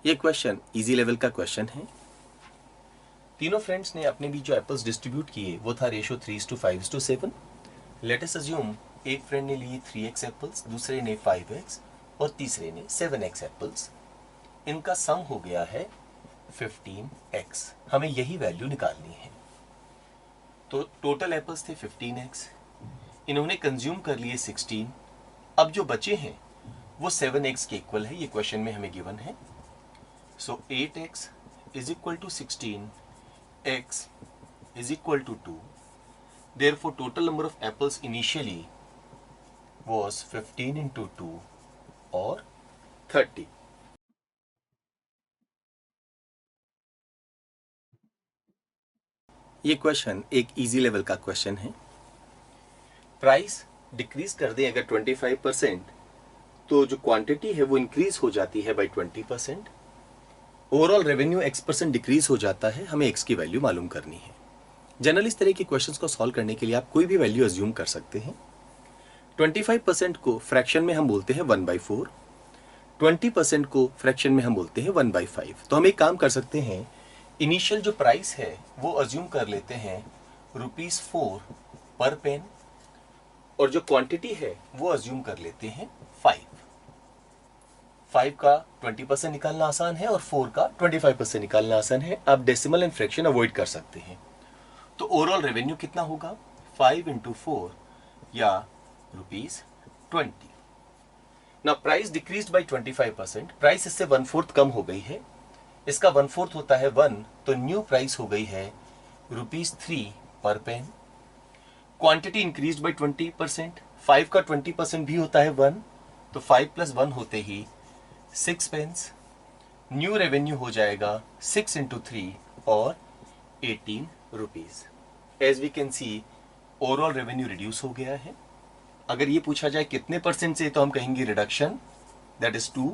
ये question easy level का question है। तीनों फ्रेंड्स ने अपने बीच जो एप्पल्स डिस्ट्रीब्यूट किए वो था रेशियो 3:5:7। लेट अस अज्यूम एक फ्रेंड ने लिए 3x एप्पल्स, दूसरे ने 5x और तीसरे ने 7x एप्पल्स। इनका सम हो गया है 15x। हमें यही वैल्यू निकालनी है। तो टोटल एप्पल्स थे 15x, इन्होंने कंज्यूम कर लिए 16। अब जो बचे हैं वो 7x के इक्वल है, ये क्वेश्चन में हमें गिवन है। So 8x is equal to 16, x is equal to 2. Therefore, total number of apples initially was 15 into 2 or 30. ये क्वेश्चन एक इजी लेवल का क्वेश्चन है। प्राइस डिक्रीज कर दें अगर 25%, तो जो क्वांटिटी है वो इंक्रीज हो जाती है by 20%। Overall revenue x% decrease हो जाता है। हमें x की वैल्यू मालूम करनी है। जनरल इस तरह के क्वेश्चंस को सॉल्व करने के लिए आप कोई भी वैल्यू अज्यूम कर सकते हैं। 25% को फ्रैक्शन में हम बोलते हैं 1/4, 20% को फ्रैक्शन में हम बोलते हैं 1/5। तो हम एक काम कर सकते हैं, इनिशियल जो प्राइस है वो अज्यूम कर लेते हैं ₹4 पर पेन, और जो क्वांटिटी है वो अज्यूम कर लेते हैं 5 का 20% निकालना आसान है और 4 का 25% निकालना आसान है। आप डेसिमल एंड फ्रैक्शन अवॉइड कर सकते हैं। तो ओवरऑल रेवेन्यू कितना होगा? 5 into 4 या ₹20। ना प्राइस डिक्रीज बाय 25%, प्राइस इससे 1/4 कम हो गई है। इसका 1/4 होता है 1, तो न्यू प्राइस हो गई है ₹3 पर पेन। क्वांटिटी इंक्रीज बाय 20%, 5 का 20% भी होता है 1, तो 5 + 1 होते ही 6 पेन्स। न्यू रेवेन्यू हो जाएगा 6 into 3 और 18 rupees. As we can see overall revenue reduce हो गया है। अगर ये पूछा जाए कितने % से, तो हम कहेंगे reduction, that is 2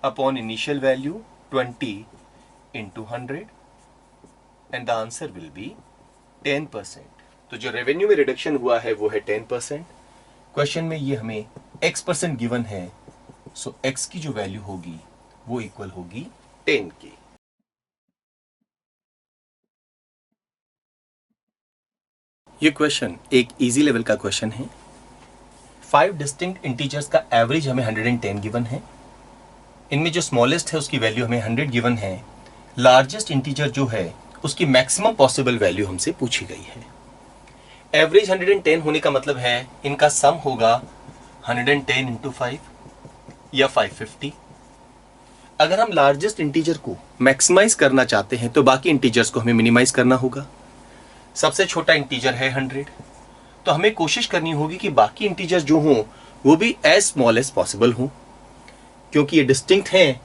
upon initial value 20 into 100 and the answer will be 10%। तो जो रेवेन्यू में रिडक्शन हुआ है वो है 10%। क्वेश्चन में ये हमें x% गिवन है, सो x की जो वैल्यू होगी वो इक्वल होगी 10 की। ये क्वेश्चन एक इजी लेवल का क्वेश्चन है। 5 डिस्टिंक्ट इंटीजर्स का एवरेज हमें 110 गिवन है। इनमें जो स्मॉलेस्ट है उसकी वैल्यू हमें 100 गिवन है। लार्जेस्ट इंटीजर जो है उसकी मैक्सिमम पॉसिबल वैल्यू हमसे पूछी गई है। एवरेज 110 होने का मतलब है इनका सम होगा 110 into 5 या 550। अगर हम लार्जेस्ट इंटीजर को मैक्सिमाइज करना चाहते हैं तो बाकी इंटीजर्स को हमें मिनिमाइज करना होगा। सबसे छोटा इंटीजर है 100, तो हमें कोशिश करनी होगी कि बाकी इंटीजर्स जो हों वो भी एज स्मॉल एज पॉसिबल हों। क्योंकि ये डिस्टिंक्ट हैं,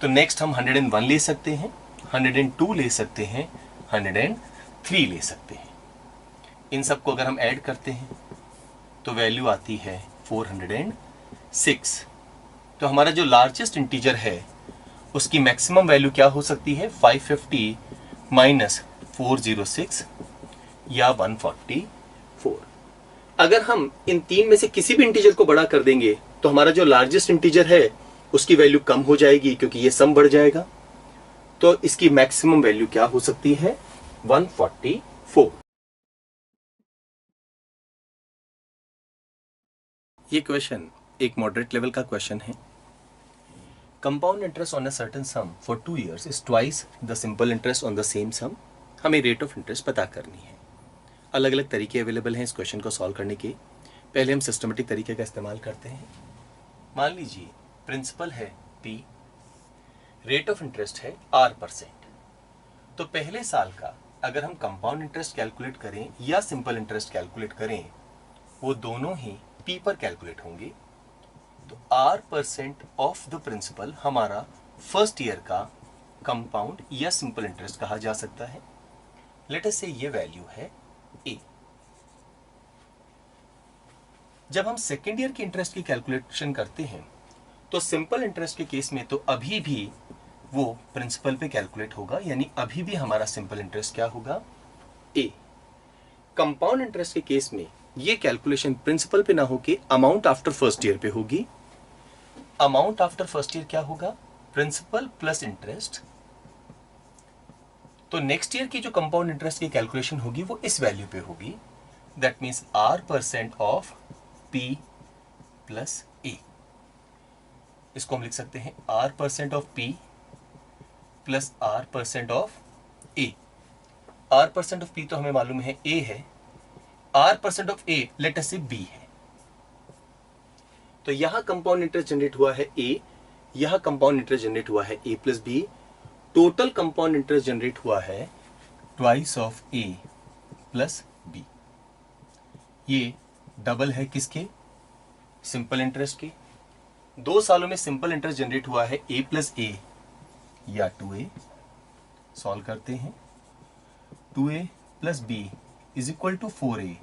तो नेक्स्ट हम 101 ले सकते हैं, 102 ले सकते हैं, 103 ले सकते हैं। इन सबको अगर हम ऐड करते हैं तो वैल्यू आती है 406। तो हमारा जो लार्जेस्ट इंटीजर है उसकी मैक्सिमम वैल्यू क्या हो सकती है? 550 माइनस 406 या 144। अगर हम इन तीन में से किसी भी इंटीजर को बड़ा कर देंगे तो हमारा जो लार्जेस्ट इंटीजर है उसकी वैल्यू कम हो जाएगी, क्योंकि ये सम बढ़ जाएगा। तो इसकी मैक्सिमम वैल्यू क्या हो सकती है? 144। ये क्वेश्चन एक मॉडरेट लेवल का क्वेश्चन है। Compound interest on a certain sum for 2 years is twice the simple interest on the same sum. हमें रेट ऑफ इंटरेस्ट पता करनी है। अलग अलग तरीके अवेलेबल हैं इस क्वेश्चन को सॉल्व करने के। पहले हम सिस्टमेटिक तरीके का इस्तेमाल करते हैं। मान लीजिए प्रिंसिपल है P, रेट ऑफ इंटरेस्ट है R%। तो पहले साल का अगर हम कंपाउंड इंटरेस्ट कैलकुलेट करें या सिंपल इंटरेस्ट कैलकुलेट करें, वो दोनों ही P पर कैलकुलेट होंगे। तो R% ऑफ द प्रिंसिपल हमारा फर्स्ट ईयर का कंपाउंड या सिंपल इंटरेस्ट कहा जा सकता है। लेट अस से ये वैल्यू है A। जब हम सेकेंड ईयर की इंटरेस्ट की कैलकुलेशन करते हैं तो सिंपल इंटरेस्ट के केस में तो अभी भी वो प्रिंसिपल पे कैलकुलेट होगा, यानी अभी भी हमारा सिंपल इंटरेस्ट क्या होगा? A। कंपाउंड इंटरेस्ट के केस में ये कैलकुलेशन प्रिंसिपल पे ना होके अमाउंट आफ्टर फर्स्ट ईयर पे होगी। अमाउंट आफ्टर फर्स्ट ईयर क्या होगा? प्रिंसिपल प्लस इंटरेस्ट, तो नेक्स्ट ईयर की जो कंपाउंड इंटरेस्ट की कैलकुलेशन होगी वो इस वैल्यू पे होगी, that means R% of P plus A। इसको हम लिख सकते हैं R% of P plus R% of A। R% of P तो हमें मालूम है A है, R% of A let us से B है। तो यहां कंपाउंड इंटरेस्ट जनरेट हुआ है A, यहां कंपाउंड इंटरेस्ट जनरेट हुआ है A plus B। Total compound interest generate हुआ है twice of A plus B। ये डबल है किसके? सिंपल इंटरेस्ट के। 2 सालों में सिंपल इंटरेस्ट जनरेट हुआ है A प्लस A या 2A। सॉल्व करते हैं। 2A plus B is equal to 4A,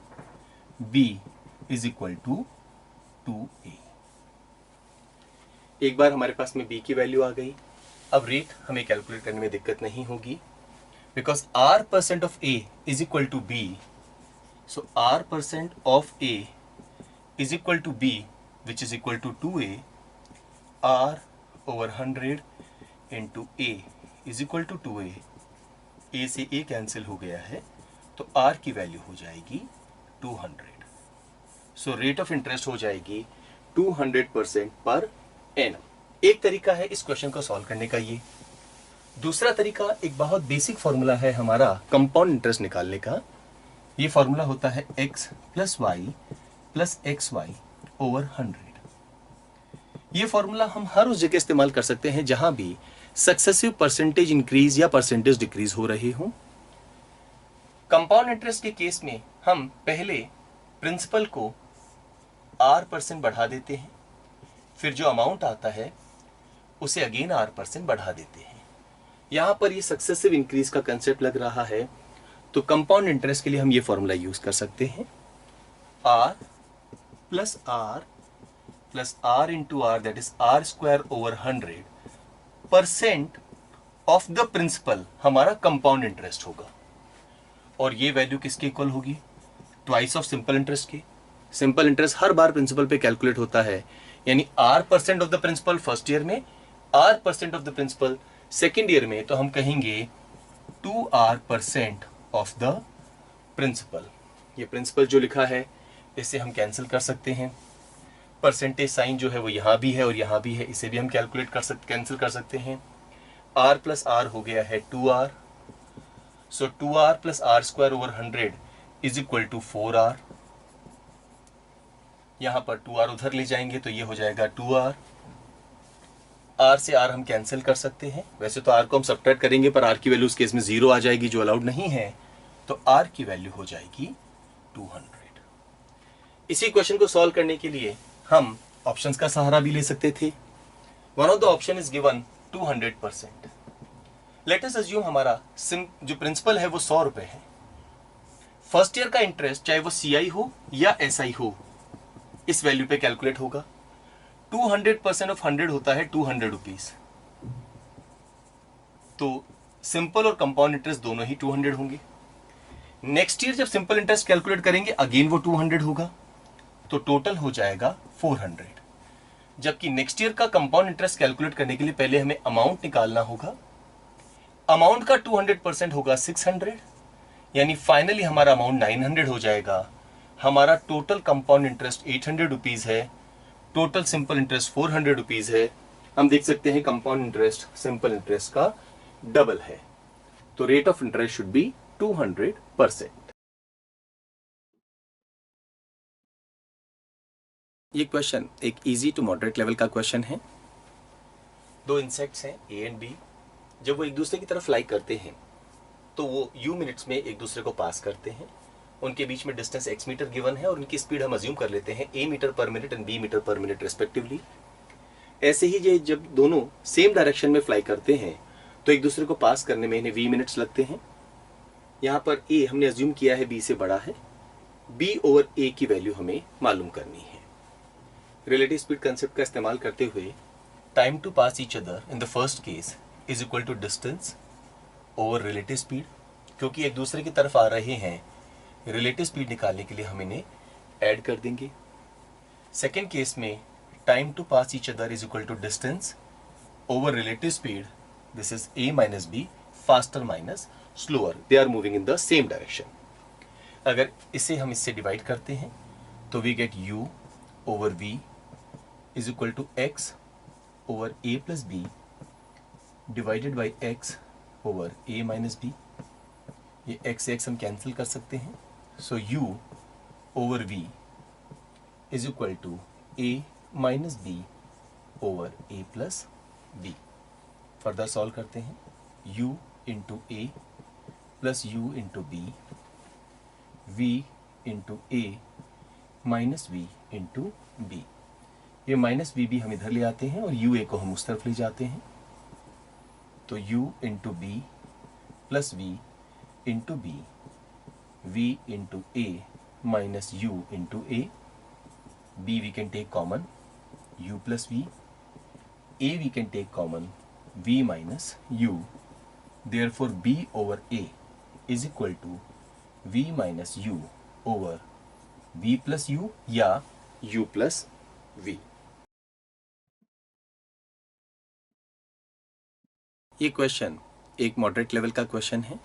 B is equal to 2A। एक बार हमारे पास में B की वैल्यू आ गई। अब रेट हमें कैलकुलेट करने में दिक्कत नहीं होगी, because R% of A is equal to B, so R% of A is equal to B which is equal to 2A। R over 100 into A is equal to 2A। A से A cancel हो गया है, तो R की value हो जाएगी 200। So rate of interest हो जाएगी 200% पर एनम। एक तरीका है इस क्वेश्चन को सॉल्व करने का ये। दूसरा तरीका एक बहुत बेसिक फॉर्मूला है हमारा कंपाउंड इंटरेस्ट निकालने का। ये फॉर्मूला होता है x plus y plus x y over 100। ये फॉर्मूला हम हर उस जगह इस्तेमाल कर सकते हैं जहां भी सक्सेसिव परसेंटेज इंक्रीज या परसेंटेज डिक्रीज हो रहे हों। कंपाउंड इंटरेस्ट के केस में हम पहले प्रिंसिपल को R% बढ़ा देते हैं, फिर जो अमाउंट आता है उसे अगेन R% बढ़ा देते हैं। यहां पर ये सक्सेसिव इंक्रीज का कंसेप्ट लग रहा है, तो कंपाउंड इंटरेस्ट के लिए हम ये फॉर्मूला यूज कर सकते हैं। R plus R into R that is R² over 100% of the principal हमारा कंपाउंड इंटरेस्ट होगा। और ये वैल्यू किसके इक्वल होगी? ट्वाइस ऑफ सिंपल इंटरेस्ट के। सिंपल इंटरेस्ट हर बार प्रिंसिपल पे कैलकुलेट होता है, यानी R% of the principal first year में, R% of the principal second year में, तो हम कहेंगे 2R% ऑफ द प्रिंसिपल। ये प्रिंसिपल जो लिखा है इसे हम कैंसिल कर सकते हैं। परसेंटेज साइन जो है वो यहां भी है और यहां भी है, इसे भी हम कैलकुलेट कैंसिल कर सकते हैं। R प्लस R हो गया है 2R, so 2R plus R² over 100 is equal to 4R। यहां पर 2R उधर ले जाएंगे तो ये हो जाएगा 2R। R से R हम कैंसिल कर सकते हैं। वैसे तो R को हम सब्ट्रैक्ट करेंगे, पर R की वैल्यू उस केस में 0 आ जाएगी जो अलाउड नहीं है, तो R की वैल्यू हो जाएगी 200। इसी क्वेश्चन को सॉल्व करने के लिए हम ऑप्शंस का सहारा भी ले सकते थे। One of the option is given 200%। Let us assume हमारा जो प्रिंसिपल है वो 100 रुपए है। फर्स्ट ईयर का इंटरेस्ट चाहे वो CI हो या SI हो, इस वैल्यू पे कैलकुलेट होगा। 200% ऑफ 100 होता है 200 रुपीज। तो सिंपल और कंपाउंड इंटरेस्ट दोनों ही 200 होंगे। नेक्स्ट ईयर जब सिंपल इंटरेस्ट कैलकुलेट करेंगे अगेन वो 200 होगा, तो टोटल हो जाएगा 400। जबकि नेक्स्ट ईयर का कंपाउंड इंटरेस्ट कैलकुलेट करने के लिए पहले हमें अमाउंट निकालना होगा। अमाउंट का 200% होगा 600, यानी फाइनली हमारा अमाउंट 900 हो जाएगा। हमारा टोटल कंपाउंड इंटरेस्ट 800 रुपीज है, टोटल सिंपल इंटरेस्ट 400 रुपीज है। हम देख सकते हैं कंपाउंड इंटरेस्ट सिंपल इंटरेस्ट का डबल है, तो rate of interest should be 200%। ये क्वेश्चन एक इजी टू मॉडरेट लेवल का क्वेश्चन है। 2 इंसेक्ट्स हैं A एंड B। जब वो एक दूसरे की तरफ फ्लाई करते हैं तो वो U मिनट्स में एक दूसरे को पास करते हैं। उनके बीच में डिस्टेंस x मीटर गिवन है और उनकी स्पीड हम अज्यूम कर लेते हैं A metre per minute and B metre per minute respectively. ऐसे ही जब दोनों सेम डायरेक्शन में फ्लाई करते हैं तो एक दूसरे को पास करने में इन्हें V मिनट्स लगते हैं। यहाँ पर A हमने अज्यूम किया है B से बड़ा है, B ओवर A की वैल्यू हमें मालूम करनी है। रिलेटिव स्पीड कंसेप्ट का इस्तेमाल करते हुए time to pass each other in the first case is equal to distance over relative speed. क्योंकि एक दूसरे की तरफ आ रहे हैं, रिलेटिव स्पीड निकालने के लिए हम इन्हें ऐड कर देंगे। सेकेंड केस में time to pass each other is equal to distance over relative speed, this is A minus B, faster minus slower, they are moving in the same direction. अगर इसे हम इससे डिवाइड करते हैं तो we get U over V is equal to X over A plus B divided by X over A minus B. ये X से X हम कैंसिल कर सकते हैं. So U over V is equal to A minus B over A plus B. Further solve करते हैं. U into A plus U into B, V into A minus V into B. ये minus B भी हम इधर ले आते हैं और यू ए को हम उस तरफ ले जाते हैं. तो U into B plus V into B, V into A minus U into A, B we can take common, U plus V, A we can take common, V minus U. Therefore B over A is equal to V minus U over V plus U या U plus V. ये question एक moderate level का question है.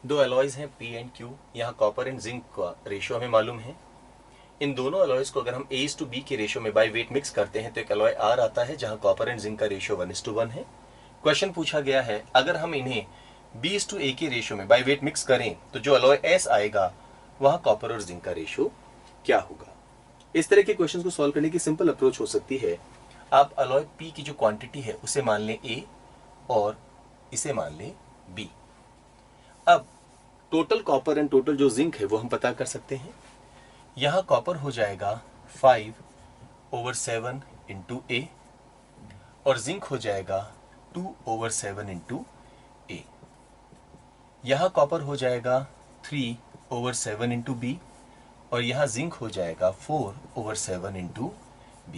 दो alloys हैं P and Q. यहाँ copper and zinc का ratio हमें मालूम है. इन दोनों अलॉयज को अगर हम A:B के रेशियो में बाय वेट मिक्स करते हैं तो एक अलॉय R आता है जहाँ कॉपर एंड जिंक का रेशियो 1:1 है. क्वेश्चन पूछा गया है अगर हम इन्हें B:A के रेशियो में बाय वेट मिक्स करें तो जो अलॉय S आएगा वहाँ कॉपर और जिंक का रेशियो क्या होगा. इस तरह के क्वेश्चन को सॉल्व करने की सिंपल अप्रोच हो सकती है. आप अलॉय P की जो क्वांटिटी है उसे मान लें A और इसे मान लें B. अब टोटल कॉपर एंड टोटल जो जिंक है वो हम पता कर सकते हैं. यहाँ कॉपर हो जाएगा 5/7 इंटू A और जिंक हो जाएगा 2/7 इंटू A. यहाँ कॉपर हो जाएगा 3/7 इंटू B और यहाँ जिंक हो जाएगा 4/7 इंटू B.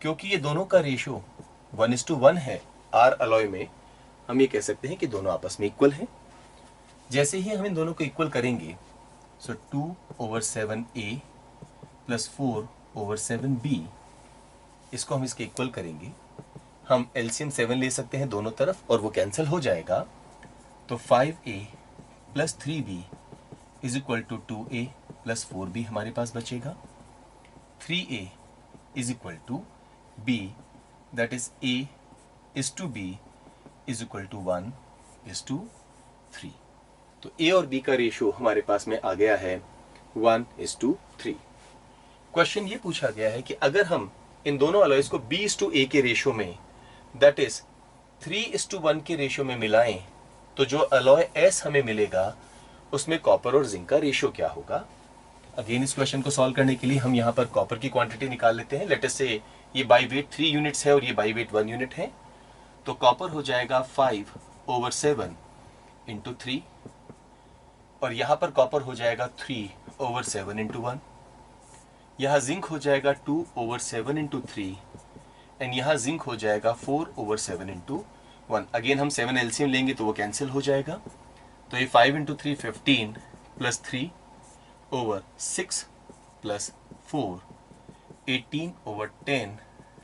क्योंकि ये दोनों का रेशियो 1:1 है R अलॉय में, हम ये कह सकते हैं कि दोनों आपस में इक्वल हैं. जैसे ही हम इन दोनों को इक्वल करेंगे सो 2/7 A प्लस 4/7 B, इसको हम इसके इक्वल करेंगे. हम एलसीएम 7 ले सकते हैं दोनों तरफ और वो कैंसिल हो जाएगा. तो 5A plus 3B is equal to 2A plus 4B हमारे पास बचेगा. 3A is equal to B, that is A is to B is equal to 1:3. तो A और B का रेशियो हमारे पास में आ गया है 1:3. क्वेश्चन ये पूछा गया है कि अगर हम इन दोनों अलॉयज को B:A के रेशियो में दैट इज 3:1 के रेशियो में मिलाएं तो जो अलॉय S हमें मिलेगा उसमें कॉपर और जिंक का रेशियो क्या होगा. अगेन इस क्वेश्चन को सॉल्व करने के लिए हम यहाँ पर कॉपर की क्वांटिटी निकाल लेते हैं. लेट अस से ये बाय वेट 3 यूनिट्स है और ये बाय वेट 1 यूनिट है. तो कॉपर हो जाएगा 5/7 इंटू 3 और यहाँ पर कॉपर हो जाएगा 3/7 इंटू 1. यहाँ जिंक हो जाएगा 2/7 इंटू 3 एंड यहाँ जिंक हो जाएगा 4/7 इंटू 1. अगेन हम 7 एलसीएम लेंगे तो वो कैंसिल हो जाएगा. तो ये 5 इंटू 3 15 प्लस 3/6 प्लस 4 18/10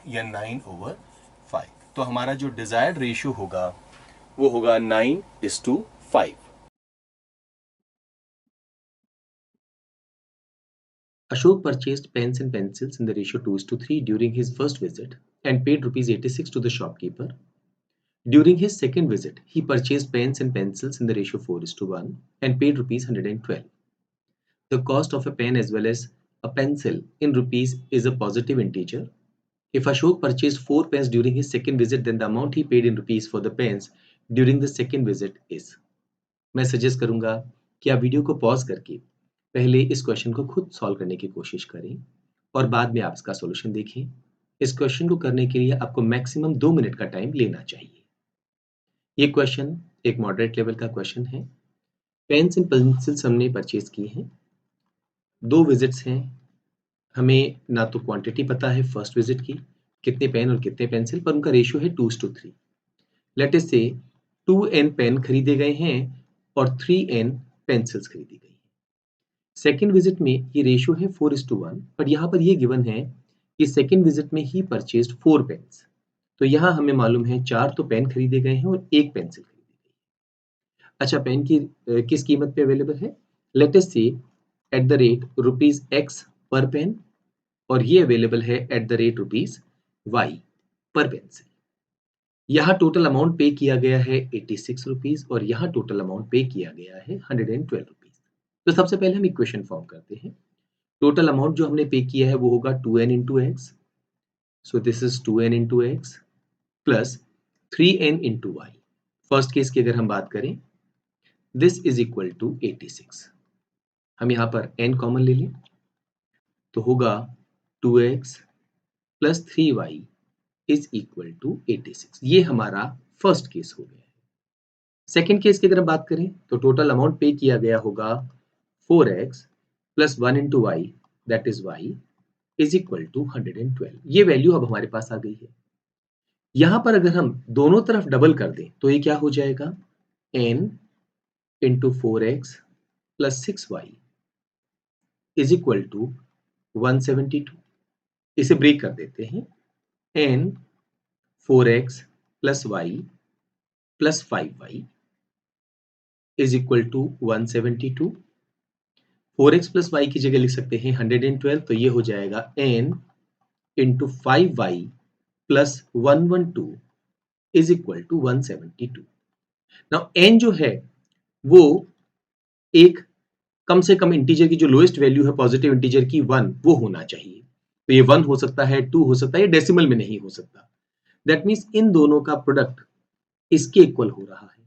या 9/5. तो हमारा जो डिजायर्ड रेशियो होगा वो होगा 9:5. Ashok purchased pens and pencils in the ratio 2:3 during his first visit and paid ₹86 to the shopkeeper. During his second visit, he purchased pens and pencils in the ratio 4:1 and paid ₹112. The cost of a pen as well as a pencil in rupees is a positive integer. If Ashok purchased 4 pens during his second visit, then the amount he paid in rupees for the pens during the second visit is. मैं suggest करूंगा कि आप video को pause करके पहले इस question को खुद सॉल्व करने की कोशिश करें और बाद में आप इसका सॉल्यूशन देखें. इस क्वेश्चन को करने के लिए आपको मैक्सिमम 2 मिनट का टाइम लेना चाहिए. ये क्वेश्चन एक मॉडरेट लेवल का क्वेश्चन है. पेन्स एंड पेंसिल्स हमने परचेज की हैं. 2 विजिट्स हैं. हमें ना तो क्वांटिटी पता है फर्स्ट विजिट की, कितने पेन और कितने पेंसिल, पर उनका रेशियो है 2:3. लेट अस से 2n पेन खरीदे गए हैं और 3n पेंसिल्स खरीदी गई. सेकेंड विजिट में ये रेशियो है 4:1, बट यहाँ पर ये गिवन है कि सेकेंड विजिट में ही परचेज्ड 4 पेन्स. तो यहाँ हमें मालूम है 4 तो पेन खरीदे गए हैं और 1 पेंसिल खरीदी गई है। अच्छा, पेन की किस कीमत पे अवेलेबल है? लेट अस से at the rate rupees x पर पेन, और ये अवेलेबल है at the rate rupees y पर पेंसिल। यहाँ टोटल अमाउंट पे किया गया है 86 रुपीज और यहाँ टोटल अमाउंट पे किया गया है 112 रुपीज। तो सबसे पहले हम इक्वेशन फॉर्म करते हैं। टोटल अमाउंट जो हमने पे किया है वो होगा 2n into x, so this is 2n into x plus 3n into y. First case की अगर हम बात करें, दिस इज इक्वल टू 86। हम यहाँ पर n कॉमन ले लें तो होगा 2x plus 3y is equal to 86। ये हमारा फर्स्ट केस हो गया है। सेकेंड केस की अगर हम बात करें तो टोटल अमाउंट पे किया गया होगा 4x plus 1 into y, that is y is equal to 112। ये वैल्यू अब हमारे पास आ गई है। यहां पर अगर हम दोनों तरफ डबल कर दें तो ये क्या हो जाएगा? n into 4x plus 6y is equal to 172। इसे ब्रेक कर देते हैं। n 4x plus y plus 5y is equal to 172। 4x plus y की जगह लिख सकते हैं 112, तो ये हो जाएगा n into 5y plus 112 is equal to 172। Now n जो है वो एक कम से कम इंटीजर की जो लोएस्ट वैल्यू है पॉजिटिव इंटीजर की 1, वो होना चाहिए। तो ये 1 हो सकता है, 2 हो सकता है, ये डेसिमल में नहीं हो सकता। दैट मीन्स इन दोनों का प्रोडक्ट इसके इक्वल हो रहा है।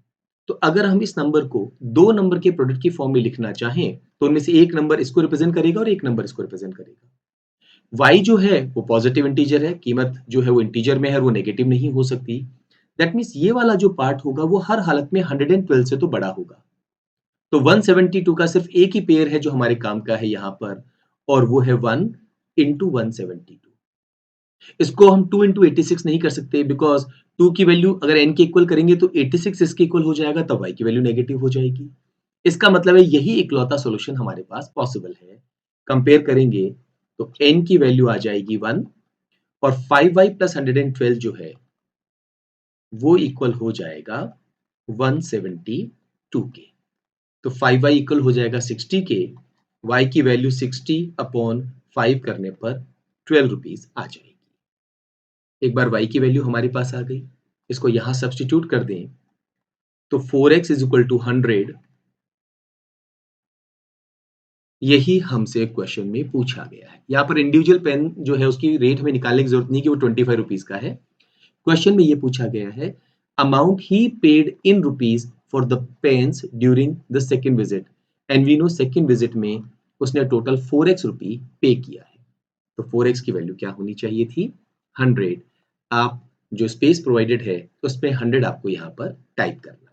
तो अगर हम इस नंबर को दो नंबर के प्रोडक्ट की फॉर्म में लिखना चाहें तो उनमें से एक नंबर इसको रिप्रेजेंट करेगा और एक नंबर इसको रिप्रेजेंट करेगा। y जो है वो पॉजिटिव इंटीजर है, कीमत जो है वो इंटीजर में है, वो नेगेटिव नहीं हो सकती। दैट मीन्स ये वाला जो पार्ट होगा वो हर हालत में 112 से तो बड़ा होगा। तो 172 का सिर्फ एक ही पेयर है जो हमारे काम का है यहाँ पर, और वो है 1 इंटू 172। इसको हम 2 इंटू 86 नहीं कर सकते, बिकॉज 2 की वैल्यू अगर n के इक्वल करेंगे तो 86 इसके इक्वल हो जाएगा, तब y की वैल्यू नेगेटिव हो जाएगी। इसका मतलब है यही इकलौता सॉल्यूशन हमारे पास पॉसिबल है। कंपेयर करेंगे तो n की वैल्यू आ जाएगी 1 और 5y प्लस 112 जो है वो इक्वल हो जाएगा 172 के। तो 5y इक्वल हो जाएगा 60 के, y की वैल्यू 60 अपॉन 5 करने पर 12 रुपीज आ जाएगी। एक बार y की वैल्यू हमारे पास आ गई, इसको यहां सब्स्टिट्यूट कर दें तो 4x इज इक्वल टू 100। यही हमसे क्वेश्चन में पूछा गया है। यहाँ पर इंडिविजुअल पेन जो है उसकी रेट हमें निकालने की जरूरत नहीं कि वो 25 रुपीज का है। क्वेश्चन में ये पूछा गया है amount he paid in rupees for the pens during the second visit, and we know second visit में उसने टोटल 4x रुपी पे किया है। तो 4x की वैल्यू क्या होनी चाहिए थी? 100। आप जो स्पेस प्रोवाइडेड है उसमें 100 आपको यहाँ पर टाइप करना था।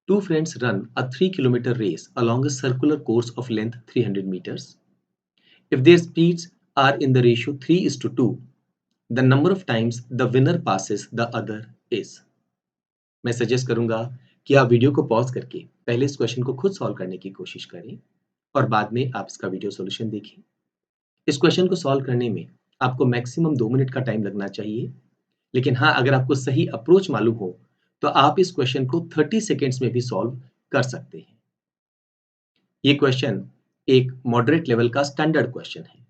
Two friends run a 3-kilometer race along a circular course of length 300 meters. If their speeds are in the ratio 3:2, the number of times the winner passes the other is. मैं suggest करूंगा कि आप video को pause करके पहले इस question को खुद सॉल्व करने की कोशिश करें और बाद में आप इसका वीडियो सॉल्यूशन देखें। इस क्वेश्चन को सॉल्व करने में आपको मैक्सिमम 2 मिनट का टाइम लगना चाहिए, लेकिन हाँ, अगर आपको सही अप्रोच मालूम हो तो आप इस क्वेश्चन को 30 सेकेंड्स में भी सॉल्व कर सकते हैं। ये क्वेश्चन एक मॉडरेट लेवल का स्टैंडर्ड क्वेश्चन है।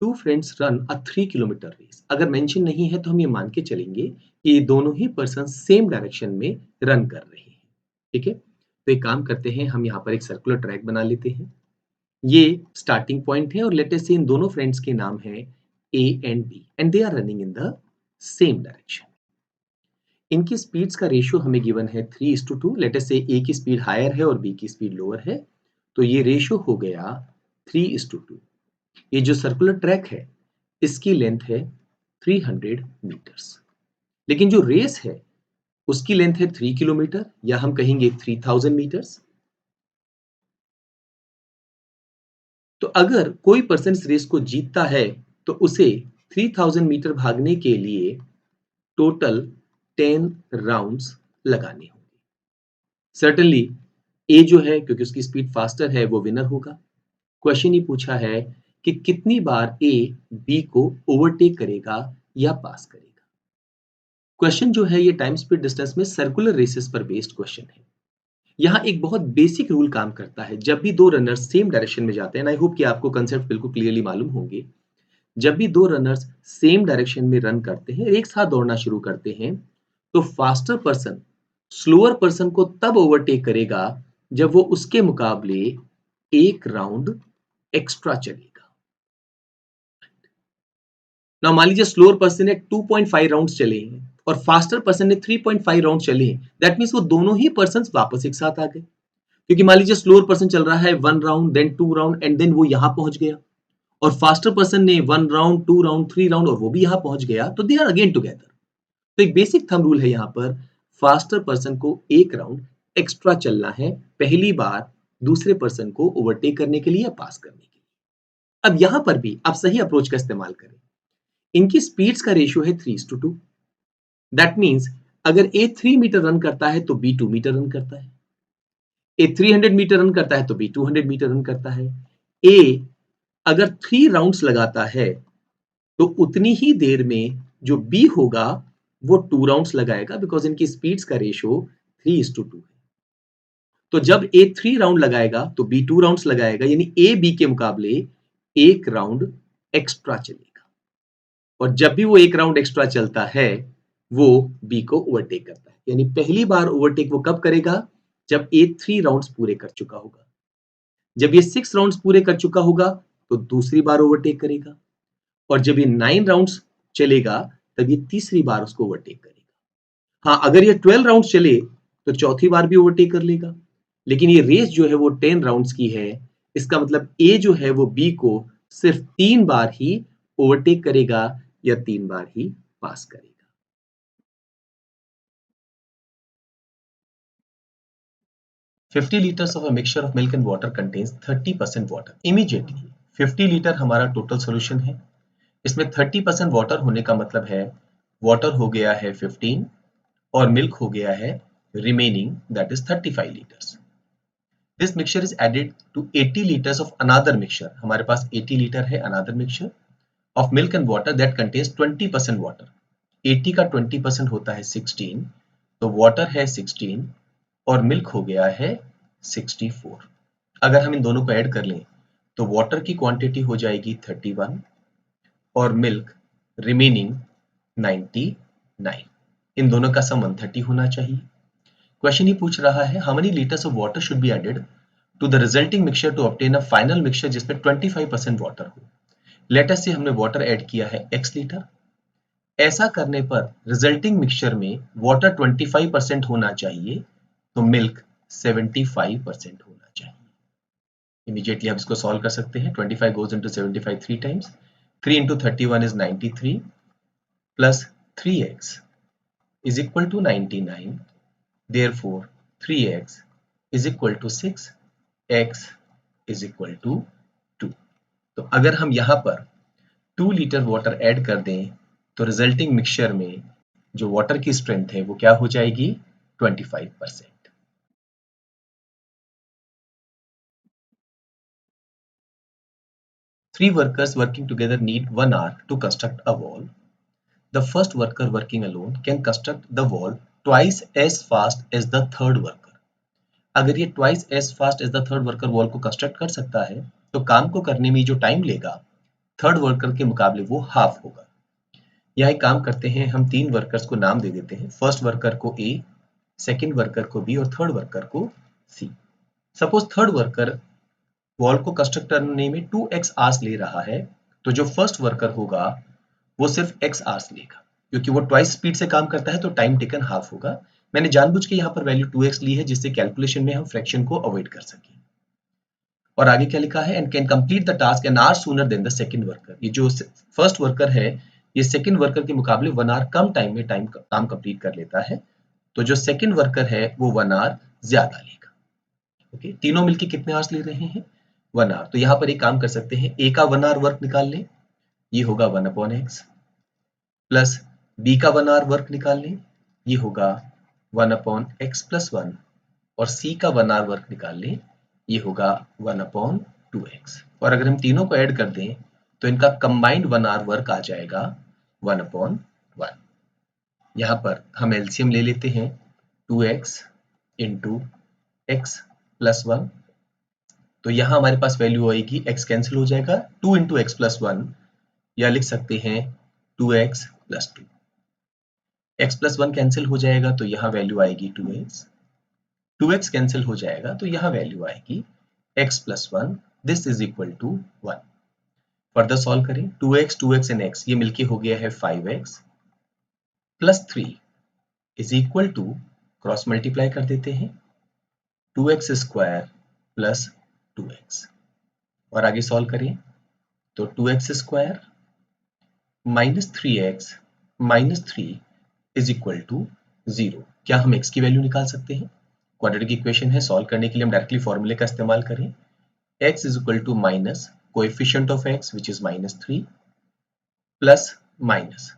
Two friends run a 3 kilometre race. अगर मेंशन नहीं है तो हम ये मान के चलेंगे कि ये दोनों ही पर्सन सेम डायरेक्शन में रन कर रहे हैं। ठीक है, तो एक काम करते हैं, हम यहाँ पर एक सर्कुलर ट्रैक बना लेते हैं। ये स्टार्टिंग पॉइंट है और लेट अस से इन दोनों फ्रेंड्स के नाम है A and B and they are running in the same direction. इनकी स्पीड्स का रेशियो हमें गिवन है 3:2। लेट अस से ए की स्पीड हायर है और बी की स्पीड लोअर है, तो ये रेशियो हो गया 3:2। ये जो सर्कुलर ट्रैक है इसकी लेंथ है 300 मीटर्स, लेकिन जो रेस है उसकी लेंथ है 3 किलोमीटर या हम कहेंगे 3000 मीटर्स। तो अगर कोई पर्सन इस रेस को जीतता है तो उसे 3000 मीटर भागने के लिए टोटल 10 राउंड्स लगाने होंगे। सर्टेनली ए जो है, क्योंकि उसकी स्पीड फास्टर है, वो विनर होगा। क्वेश्चन ये पूछा है कि कितनी बार ए बी को ओवरटेक करेगा या पास करेगा। क्वेश्चन जो है ये टाइम स्पीड डिस्टेंस में सर्कुलर रेसेस पर बेस्ड क्वेश्चन है। यहाँ एक बहुत बेसिक रूल काम करता है। जब भी दो रनर्स सेम डायरेक्शन में जाते हैं, आई होप कि आपको कंसेप्ट बिल्कुल क्लियरली मालूम होंगे। जब भी दो रनर्स सेम डायरेक्शन में रन करते हैं, एक साथ दौड़ना शुरू करते हैं, तो फास्टर पर्सन स्लोअर पर्सन को तब ओवरटेक करेगा जब वो उसके मुकाबले एक राउंड एक्स्ट्रा चलेगा। ना मान लीजिए स्लोअर पर्सन ने 2.5 राउंड्स चले हैं और फास्टर पर्सन ने 3.5 राउंड चले हैं। दैट मीन्स वो दोनों ही पर्सन वापस एक साथ आ गए, क्योंकि मान लीजिए स्लोअर पर्सन चल रहा है 1 round, then 2 round and then वो यहां पहुंच गया, और फास्टर पर्सन ने 1 राउंड, 2 राउंड, 3 राउंड और वो भी यहां पहुंच गया, तो दे आर अगेन टुगेदर। तो एक बेसिक थंब रूल है यहाँ पर, फास्टर पर्सन को एक राउंड एक्स्ट्रा चलना है पहली बार दूसरे पर्सन को ओवरटेक करने के लिए या पास करने के लिए। अब यहां पर भी आप सही अप्रोच का इस्तेमाल करें। इनकी स्पीड्स का रेशियो है 3:2। दैट मीन्स अगर ए 3 मीटर रन करता है तो बी 2 मीटर रन करता है, ए 300 मीटर रन करता है तो बी 200 मीटर रन करता है। ए अगर 3 राउंड्स लगाता है तो उतनी ही देर में जो बी होगा वो 2 राउंड्स लगाएगा, बिकॉज इनकी स्पीड्स का रेशियो 3:2 है। तो जब ए 3 राउंड लगाएगा तो बी 2 राउंड्स लगाएगा, यानी ए बी के मुकाबले एक राउंड एक्स्ट्रा चलेगा, और जब भी वो एक राउंड एक्स्ट्रा चलता है वो बी को ओवरटेक करता है। यानी पहली बार ओवरटेक वो कब करेगा? जब ए 3 राउंड्स पूरे कर चुका होगा। जब ये 6 राउंड्स पूरे कर चुका होगा तो दूसरी बार ओवरटेक करेगा, और जब ये 9 राउंड्स चलेगा तब ये तीसरी बार उसको ओवरटेक करेगा। हाँ, अगर ये 12 राउंड्स चले तो चौथी बार भी ओवरटेक कर लेगा, लेकिन ये रेस जो है वो 10 राउंड्स की है। इसका मतलब ए जो है वो बी को सिर्फ 3 बार ही ओवरटेक करेगा या 3 बार ही पास करेगा। $50 liters of a mixture of milk and water contains 30% water. Immediately 50 litre हमारा टोटल सोल्यूशन है, इसमें 30% वाटर होने का मतलब है वाटर हो गया है 15 और मिल्क हो गया है remaining, that is 35 litres. This mixture is added to 80 litres of another mixture. हमारे पास 80 लीटर है another mixture of milk and water that contains 20% water. 80 का 20% होता है 16, तो वाटर है 16 और मिल्क हो गया है 64। अगर हम इन दोनों को ऐड कर लें तो वाटर की क्वांटिटी हो जाएगी 31 और मिल्क रिमेनिंग 99। इन दोनों का सम 130 होना चाहिए। क्वेश्चन ही पूछ रहा है how many litres of water should be added to the resulting mixture to obtain a final mixture जिसमें 25% वाटर हो। लेट अस से हमने वाटर ऐड किया है x लीटर। ऐसा करने पर रिजल्टिंग मिक्सचर में वाटर 25% होना चाहिए, तो मिल्क 75% होना चाहिए। इमीडिएटली आप इसको सॉल्व कर सकते हैं। 25 goes into 75 3 times, 3 into 31 is 93 plus 3x is equal to 99, therefore 3x is equal to 6, x is equal to 2। तो अगर हम यहाँ पर 2 लीटर वाटर ऐड कर दें तो रिजल्टिंग मिक्सचर में जो वाटर की स्ट्रेंथ है वो क्या हो जाएगी? 25%। Three workers working together need 1 hour to construct a wall. The first worker working alone can construct the wall twice as fast as the third worker. अगर ये twice as fast as the third worker wall को construct कर सकता है तो काम को करने में जो टाइम लेगा थर्ड वर्कर के मुकाबले वो हाफ होगा। यहाँ एक काम करते हैं, हम 3 वर्कर्स को नाम दे देते हैं। फर्स्ट वर्कर को A, सेकेंड वर्कर को B और थर्ड वर्कर को C। Suppose third worker wall को कंस्ट्रक्ट करने में 2x आवर्स ले रहा है, तो जो फर्स्ट वर्कर होगा वो सिर्फ x आवर्स लेगा, क्योंकि वो ट्वाइस स्पीड से काम करता है तो टाइम टेकन हाफ होगा। मैंने जानबूझ के यहाँ पर वैल्यू 2x ली है जिससे कैलकुलेशन में हम फ्रैक्शन को अवॉइड कर सकें। और आगे क्या लिखा है? And can complete the task an hour sooner than the second worker. ये जो फर्स्ट वर्कर है ये सेकंड वर्कर के मुकाबले 1 आवर कम टाइम में काम कंप्लीट कर लेता है, तो जो सेकंड वर्कर है वो 1 आवर ज्यादा लेगा। ओके, तीनों मिलके कितने आवर्स ले रहे हैं? 1 आवर। तो यहाँ पर एक काम कर सकते हैं, ए का 1 आवर वर्क निकाल लें, ये होगा 1/x, प्लस बी का 1 आवर वर्क निकाल लें, ये होगा 1/x + 1, और सी का 1 आवर वर्क निकाल लें, ये होगा 1/2x। और अगर हम तीनों को ऐड कर दें तो इनका कंबाइंड 1 आवर वर्क आ जाएगा 1/1। यहाँ पर हम एलसीएम ले लेते हैं 2x इंटू एक्स प्लस 1। तो यहाँ हमारे पास वैल्यू आएगी, x कैंसिल हो जाएगा, 2 इंटू एक्स प्लस 1, या लिख सकते हैं 2x plus 2। x plus 1 cancel हो जाएगा तो यहाँ वैल्यू आएगी 2x, 2x कैंसिल हो जाएगा तो यहाँ वैल्यू आएगी x plus 1, this is equal to 1। Further solve करें, 2x एंड x ये मिलके हो गया है 5x plus 3 is equal to, cross multiply कर देते हैं, 2x स्क्वायर प्लस 2x, और आगे सॉल्व करें तो 2x square minus 3x minus 3 is equal to 0। क्या हम x की वैल्यू निकाल सकते हैं? क्वाड्रेटिक इक्वेशन है, सॉल्व करने के लिए हम डायरेक्टली फॉर्मूले का इस्तेमाल करें, x is equal to minus coefficient of x which is minus 3 plus minus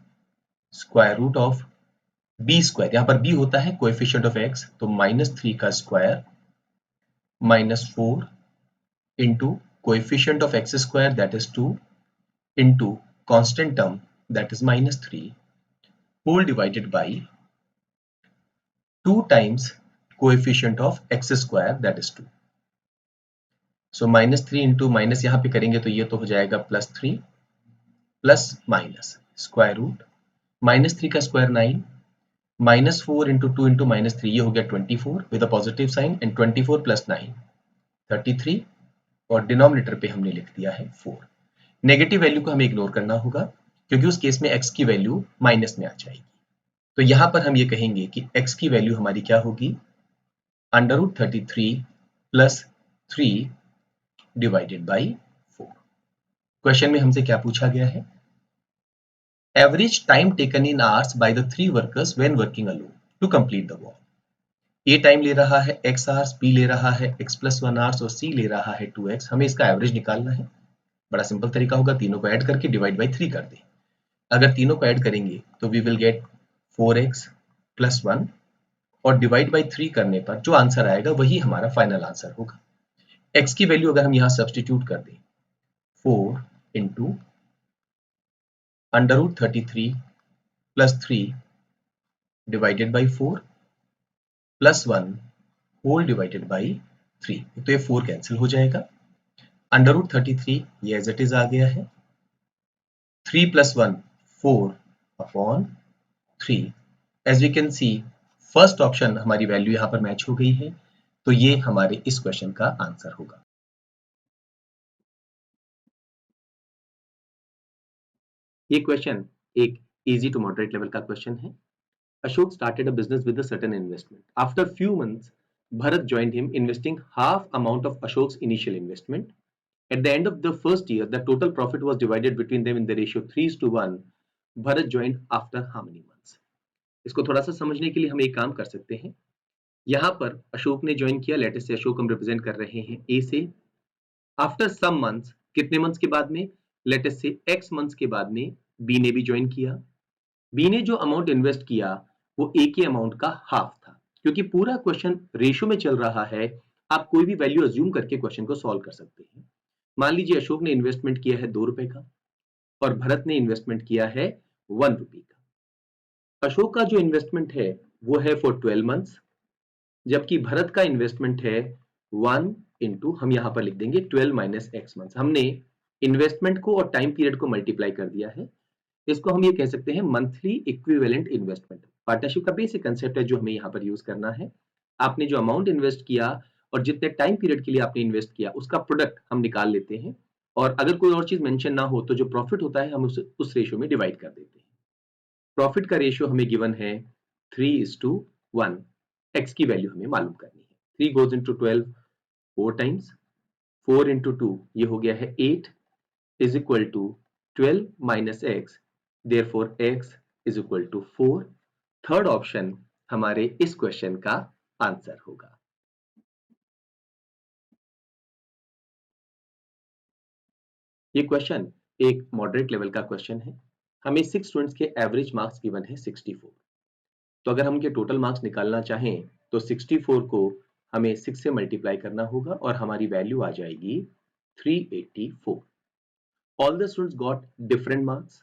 square root of b square, यहाँ पर b होता है कोएफिशिएंट ऑफ x, तो माइनस 3 का square minus 4 into coefficient of x square that is 2 into constant term that is minus 3 whole divided by 2 times coefficient of x square that is 2। So minus 3 into minus यहाँ पे करेंगे तो ये तो हो जाएगा plus 3 plus minus square root minus 3 का square 9 minus 4 into 2 into minus 3 ये हो गया 24 with a positive sign, and 24 plus 9 33, और डिनोमिनेटर पे हमने लिख दिया है 4। नेगेटिव वैल्यू को हमें इग्नोर करना होगा क्योंकि उस केस में x की वैल्यू माइनस में आ जाएगी। तो यहां पर हम ये कहेंगे कि x की वैल्यू हमारी क्या होगी, under root 33 plus 3 divided by 4। Question में हमसे क्या पूछा गया है, average time taken in hours by the 3 workers when working alone to complete the wall. A टाइम ले रहा है x आवर्स, बी ले रहा है x प्लस 1 आवर्स और सी ले रहा है 2x। हमें इसका एवरेज निकालना है। बड़ा सिंपल तरीका होगा, तीनों को ऐड करके डिवाइड बाई 3 कर दें। अगर तीनों को ऐड करेंगे तो we will get 4x plus 1, और डिवाइड बाई 3 करने पर जो आंसर आएगा वही हमारा फाइनल आंसर होगा। x की वैल्यू अगर हम यहाँ सब्सटीट्यूट कर दें, 4 into under root 33 plus 3 divided by 4 plus 1 whole divided by 3, तो ये 4 कैंसिल हो जाएगा। अंडर रूट 33 ये एज इट इज आ गया है, 3 plus 1 4 upon 3। As we can see first option हमारी वैल्यू यहाँ पर मैच हो गई है, तो ये हमारे इस क्वेश्चन का आंसर होगा। ये क्वेश्चन एक इजी टू मॉडरेट लेवल का क्वेश्चन है। Ashok started a business with a certain investment. After few months, Bharat joined him, investing half amount of Ashok's initial investment. At the end of the first year, the total profit was divided between them in the ratio 3:1. Bharat joined after how many months? इसको थोड़ा सा समझने के लिए हम एक काम कर सकते हैं। यहाँ पर अशोक ने ज्वाइन किया, लेट अस से अशोक हम रिप्रेजेंट कर रहे हैं ए से। आफ्टर सम मंथ्स, कितने मंथ्स के बाद में, लेट अस से एक्स मंथ्स के बाद में बी ने भी ज्वाइन किया। बी ने जो अमाउंट इन्वेस्ट किया वो ए के अमाउंट का हाफ था। क्योंकि पूरा क्वेश्चन रेशियो में चल रहा है, आप कोई भी वैल्यू अज्यूम करके क्वेश्चन को सॉल्व कर सकते हैं। मान लीजिए अशोक ने इन्वेस्टमेंट किया है 2 रुपए का और भरत ने इन्वेस्टमेंट किया है 1 रुपए का। अशोक का जो इन्वेस्टमेंट है वो है फॉर 12 मंथ्स, जबकि भरत का इन्वेस्टमेंट है 1 इंटू, हम यहां पर लिख देंगे 12 माइनस एक्स मंथ्स। हमने इन्वेस्टमेंट को और टाइम पीरियड को मल्टीप्लाई कर दिया है। इसको हम ये कह सकते हैं मंथली इक्विवेलेंट इन्वेस्टमेंट। पार्टनरशिप का बेसिक कंसेप्ट है जो हमें यहाँ पर यूज करना है। आपने जो अमाउंट इन्वेस्ट किया और जितने टाइम पीरियड के लिए आपने इन्वेस्ट किया उसका प्रोडक्ट हम निकाल लेते हैं, और अगर कोई और चीज मेंशन ना हो तो जो प्रॉफिट होता है हम उस रेशियो में डिवाइड कर देते हैं। प्रॉफिट का रेशियो हमें गिवन है 3:1। एक्स की वैल्यू हमें मालूम करनी है। 3 गोज इनटू 12 4 टाइम्स, 4 इंटू 2 ये हो गया है 8 is equal to 12 minus x, therefore x is equal to 4। Third option हमारे इस क्वेश्चन का आंसर होगा। ये क्वेश्चन एक मॉडरेट लेवल का क्वेश्चन है। हमें 6 स्टूडेंट्स के एवरेज मार्क्स गिवन है 64। तो अगर हम इनके टोटल मार्क्स निकालना चाहें तो 64 को हमें 6 से मल्टीप्लाई करना होगा और हमारी वैल्यू आ जाएगी 384. All the students got different marks.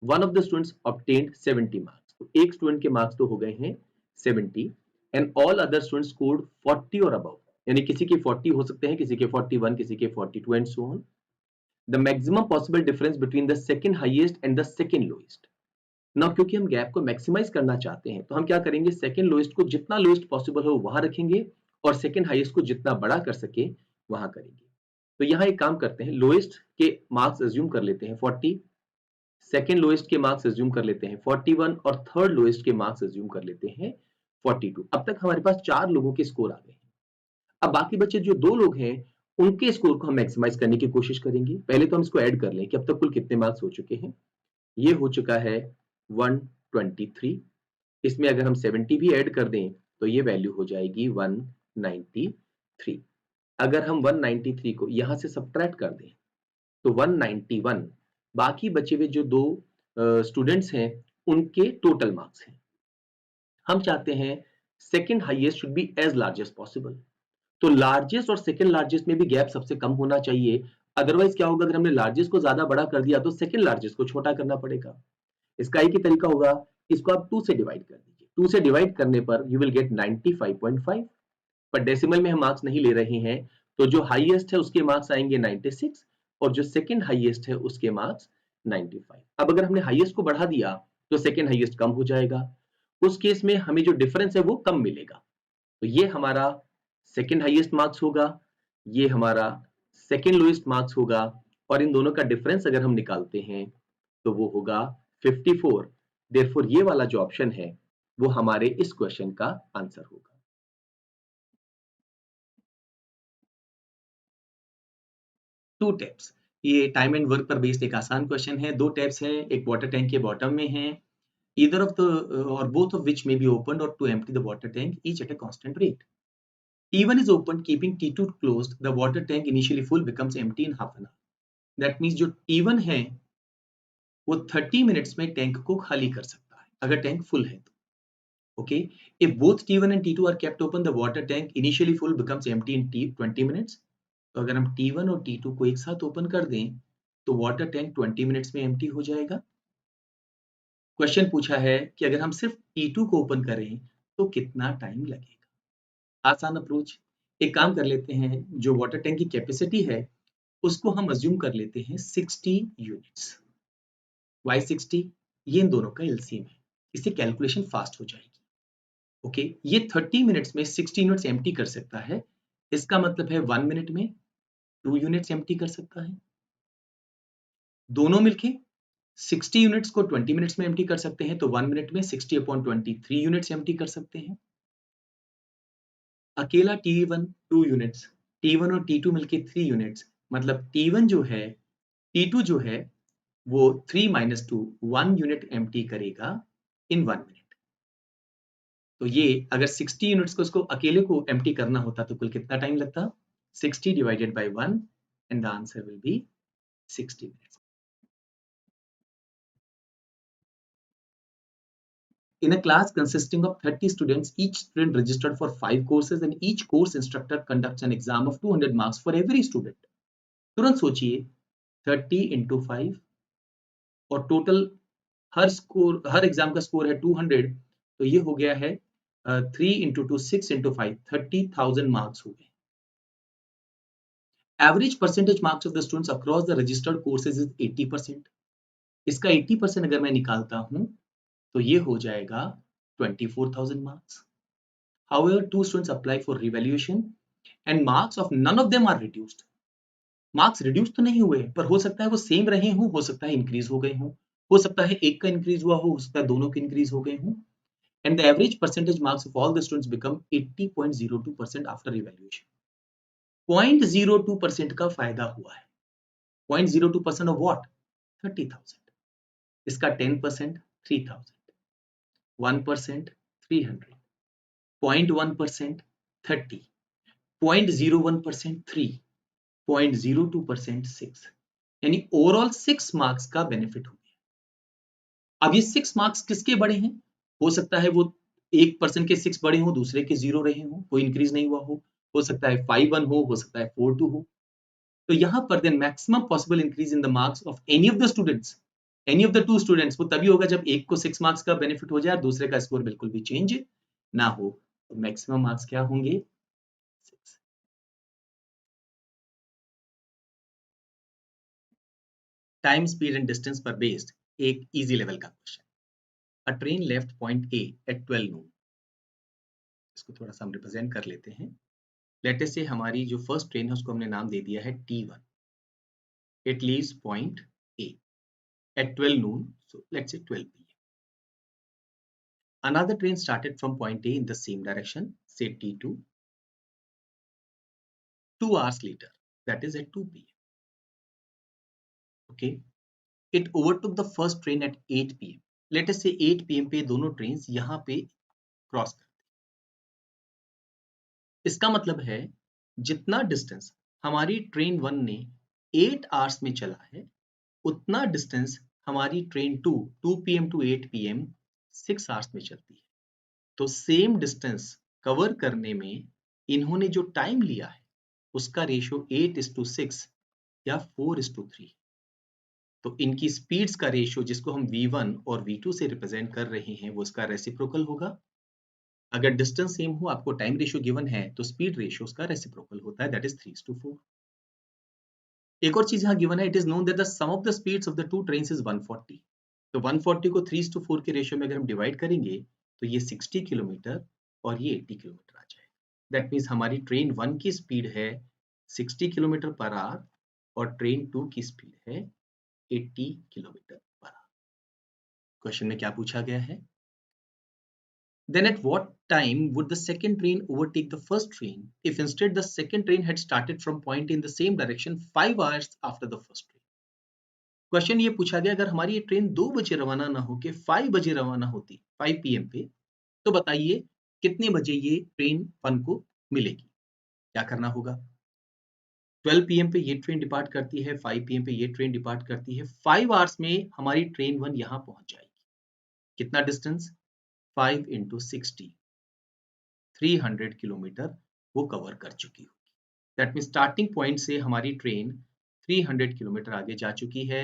One of the students obtained 70 marks. तो एक स्टूडेंट के मार्क्स तो हो गए हैं 70 and all other students scored 40 or above. यानी किसी के 40 हो सकते हैं, किसी के 41, किसी के 42 and so on. The maximum possible difference between the second highest and the second lowest. Now क्योंकि हम गैप को मैक्सिमाइज करना चाहते हैं तो हम क्या करेंगे, सेकंड लोएस्ट को जितना लोएस्ट पॉसिबल हो वहां रखेंगे और सेकंड हाईएस्ट को जितना बड़ा कर सके वहां करेंगे. तो यहाँ एक काम करते हैं, लोएस्ट के मार्क्स अज्यूम कर लेते हैं 40, सेकंड लोएस्ट के मार्क्स अज्यूम कर लेते हैं 41 और थर्ड लोएस्ट के मार्क्स अज्यूम कर लेते हैं 42. अब तक हमारे पास 4 लोगों के स्कोर आ गए हैं. अब बाकी बचे जो 2 लोग हैं उनके स्कोर को हम मैक्सिमाइज करने की कोशिश करेंगे. पहले तो हम इसको ऐड कर लें कि अब तक कुल कितने मार्क्स हो चुके हैं. ये हो चुका है 123. इसमें अगर हम 70 भी ऐड कर दें तो ये वैल्यू हो जाएगी 193. अगर हम 193 को यहां से सब्ट्रैक्ट कर दें तो 191 बाकी बचे हुए जो 2 स्टूडेंट्स हैं उनके टोटल मार्क्स हैं. हम चाहते हैं second highest should be as large as possible. तो लार्जेस्ट और सेकंड लार्जेस्ट में भी गैप सबसे कम होना चाहिए. अदरवाइज क्या होगा, अगर हमने लार्जेस्ट को ज्यादा बड़ा कर दिया तो सेकंड लार्जेस्ट को छोटा करना पड़ेगा. इसका एक ही तरीका होगा, इसको आप 2 से डिवाइड कर दीजिए. 2 से डिवाइड करने पर यू विल गेट 95.5. पर डेसिमल में हम मार्क्स नहीं ले रहे हैं तो जो हाईएस्ट है उसके मार्क्स आएंगे 96 और जो सेकंड हाईएस्ट है उसके मार्क्स 95. अब अगर हमने हाईएस्ट को बढ़ा दिया तो सेकंड हाईएस्ट कम हो जाएगा. उस केस में हमें जो डिफरेंस है वो कम मिलेगा. तो ये हमारा सेकंड हाईएस्ट मार्क्स होगा, ये हमारा सेकंड लोएस्ट मार्क्स होगा और इन दोनों का डिफरेंस अगर हम निकालते हैं तो वो होगा 54. देयरफॉर ये वाला जो ऑप्शन है वो हमारे इस क्वेश्चन का आंसर होगा. टू टैप्स, ये टाइम एंड वर्क पर बेस्ड एक आसान क्वेश्चन है. 2 टैप्स हैं, एक वाटर टैंक के बॉटम में है. either of the or both of which may be opened or to empty the water tank each at a constant rate. T1 is opened keeping T2 closed. The water tank initially full becomes empty in half an hour. That means जो T1 है वो 30 minutes में tank को खाली कर सकता है अगर टैंक फुल है तो. Okay, if both T1 and T2 are kept open, the water tank initially full becomes empty in 20 minutes. तो अगर हम T1 और T2 को एक साथ ओपन कर दें तो वाटर टैंक 20 मिनट्स में एम्प्टी हो जाएगा. क्वेश्चन पूछा है कि अगर हम सिर्फ T2 को ओपन करें तो कितना टाइम लगेगा. आसान अप्रोच, एक काम कर लेते हैं, जो वाटर टैंक की कैपेसिटी है उसको हम अज्यूम कर लेते हैं 60 यूनिट्स. वाई 60? ये इन दोनों का एलसीएम है, इससे कैलकुलेशन फास्ट हो जाएगी. ओके, ये 30 मिनट्स में 60 यूनिट्स एम्प्टी कर सकता है. इसका मतलब है 1 मिनट में 2 यूनिट्स एम्प्टी कर सकता है. दोनों मिलके 60 यूनिट्स को 20 मिनट्स में एम्प्टी कर सकते हैं तो 1 मिनट में 60/23 यूनिट्स एम्प्टी कर सकते हैं. अकेला T1 2 यूनिट्स, T1 और T2 मिलके 3 यूनिट्स, मतलब T1 जो है, T2 जो है वो 3 - 2 1 यूनिट एम्प्टी करेगा इन 1 मिनट. तो ये अगर 60 यूनिट्स को उसको अकेले को एम्प्टी करना होता तो कुल कितना टाइम लगता? 60 divided by 1 and the answer will be 60 minutes. In a class consisting of 30 students, each student registered for 5 courses and each course instructor conducts an exam of 200 marks for every student. तुरंत सोचिए 30 into 5 और total हर exam का score है 200, तो ये हो गया है 3 into 2 6 into 5 30,000 मार्क्स हो गए. Average percentage marks of the students across the registered courses is 80%. इसका 80% अगर मैं निकालता हूं तो ये हो जाएगा 24,000 marks. However, 2 students apply for revaluation and marks of none of them are reduced. Marks reduce तो नहीं हुए पर हो सकता है वो सेम रहे हों, हो सकता है इंक्रीज हो गए हों, हो सकता है एक का इंक्रीज हुआ हो सकता है दोनों के इंक्रीज हो गए हों. And the average percentage marks of all the students become 80.02% after evaluation. 0.02% का फायदा हुआ है. 0.02% of what? 30,000. इसका 10% 3,000, 1% 300, 0.1% 30, 0.01% 3, 0.02% 6. यानी ओवरऑल 6 मार्क्स का बेनिफिट हो गया. अब ये 6 मार्क्स किसके बड़े हैं? हो सकता है वो एक पर्सन के 6 बड़े हो, दूसरे के 0 रहे हो, कोई इंक्रीज नहीं हुआ हो सकता है 5-1 हो सकता है 4-2 हो. तो यहां पर then maximum possible increase in the marks of any of the students, any of the two students, वो तभी होगा जब एक को 6 मार्क्स का बेनिफिट हो जाए और दूसरे का स्कोर बिल्कुल भी चेंज ना हो। तो मैक्सिमम मार्क्स क्या होंगे? 6। टाइम, स्पीड एंड डिस्टेंस पर बेस्ड एक इजी लेवल का question. A train left point A at 12 noon. इसको थोड़ा सा हम रिप्रेजेंट कर लेते हैं। लेट अस से हमारी जो फर्स्ट ट्रेन है उसको हमने नाम दे दिया है T1. It leaves point A at 12 noon, so let's say 12 p.m. Another train started from point A in the same direction, say T2, 2 hours later, that is at 2 p.m. Okay, it overtook the first train at 8 p.m. Let us say 8 p.m. पे दोनों trains यहाँ पे cross करती हैं। इसका मतलब है जितना डिस्टेंस हमारी ट्रेन 1 ने 8 आवर्स में चला है, उतना डिस्टेंस हमारी train 2 p.m. to 8 p.m. 6 hours में चलती है। तो सेम डिस्टेंस कवर करने में इन्होंने जो टाइम लिया है उसका रेशियो 8:6 या 4:3। तो इनकी स्पीड्स का रेशियो जिसको हम v1 और v2 से रिप्रेजेंट कर रहे हैं वो इसका रेसिप्रोकल होगा। अगर डिस्टेंस सेम हो, आपको टाइम रेशियो गिवन है, तो स्पीड रेशियो उसका रेसिप्रोकल होता है, दैट इज 3:4। एक और चीज यहाँ गिवन है, it is known that the sum of the speeds of the two trains is 140। तो 140 को 3:4 के रेशियो में अगर हम डिवाइड करेंगे तो ये 60 किलोमीटर और ये 80 किलोमीटर आ जाएगा। दैट मीन्स हमारी ट्रेन 1 की स्पीड है 60 किलोमीटर पर आवर और ट्रेन 2 की स्पीड है 80 किलोमीटर पर आवर। क्वेश्चन में क्या पूछा गया है? Then at what time would the second train overtake the first train if instead the second train had started from point in the same direction 5 hours after the first train? Question ये पूछा गया अगर हमारी ये train 2 बजे रवाना ना होके 5 बजे रवाना होती 5 PM पे, तो बताइए कितने बजे ये ट्रेन 1 को मिलेगी? क्या करना होगा? 12 PM पे ये ट्रेन डिपार्ट करती है, 5 PM पे ये ट्रेन डिपार्ट करती है, 5 आवर्स में हमारी ट्रेन 1 यहाँ पहुंच जाएगी। कितना डिस्टेंस? 5 into 60, 300 किलोमीटर वो कवर कर चुकी होगी। दैट मीन स्टार्टिंग पॉइंट से हमारी ट्रेन 300 किलोमीटर आगे जा चुकी है।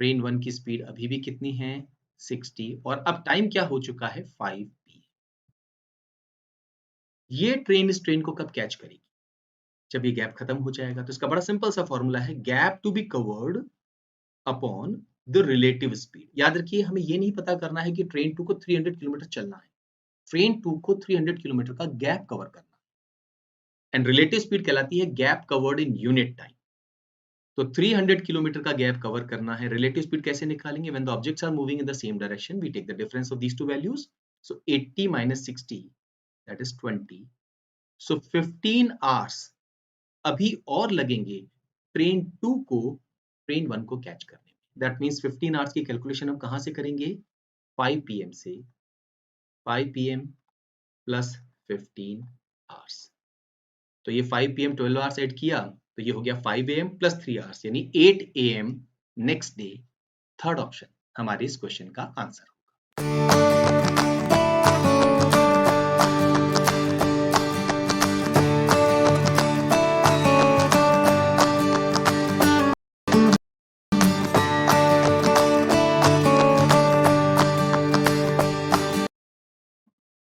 ट्रेन 1 की स्पीड अभी भी कितनी है? 60, और अब टाइम क्या हो चुका है? 5 PM। ये ट्रेन इस ट्रेन को कब कैच करेगी? जब ये गैप खत्म हो जाएगा। तो इसका बड़ा सिंपल सा फॉर्मूला है, gap to be covered upon the relative speed. याद रखिए, हमें ये नहीं पता करना है कि ट्रेन 2 को 300 किलोमीटर चलना है, ट्रेन 2 को 300 किलोमीटर का गैप कवर करना। एंड रिलेटिव स्पीड कहलाती है gap covered in unit time. तो 300 किलोमीटर का गैप कवर करना है। रिलेटिव स्पीड कैसे निकालेंगे? When the objects are moving in the same direction we take the difference of these two values. So 80 - 60 that is 20। So 15 hours अभी और लगेंगे train 2 को ट्रेन 1 को कैच करने में। दैट मीन्स 15 आवर्स की कैलकुलेशन हम कहां से करेंगे? 5 PM से। 5 PM प्लस 15 आवर्स। तो ये 5 PM 12 आवर्स ऐड किया तो ये हो गया 5 AM प्लस 3 आवर्स, यानी 8 AM next day. Third option हमारे इस क्वेश्चन का आंसर।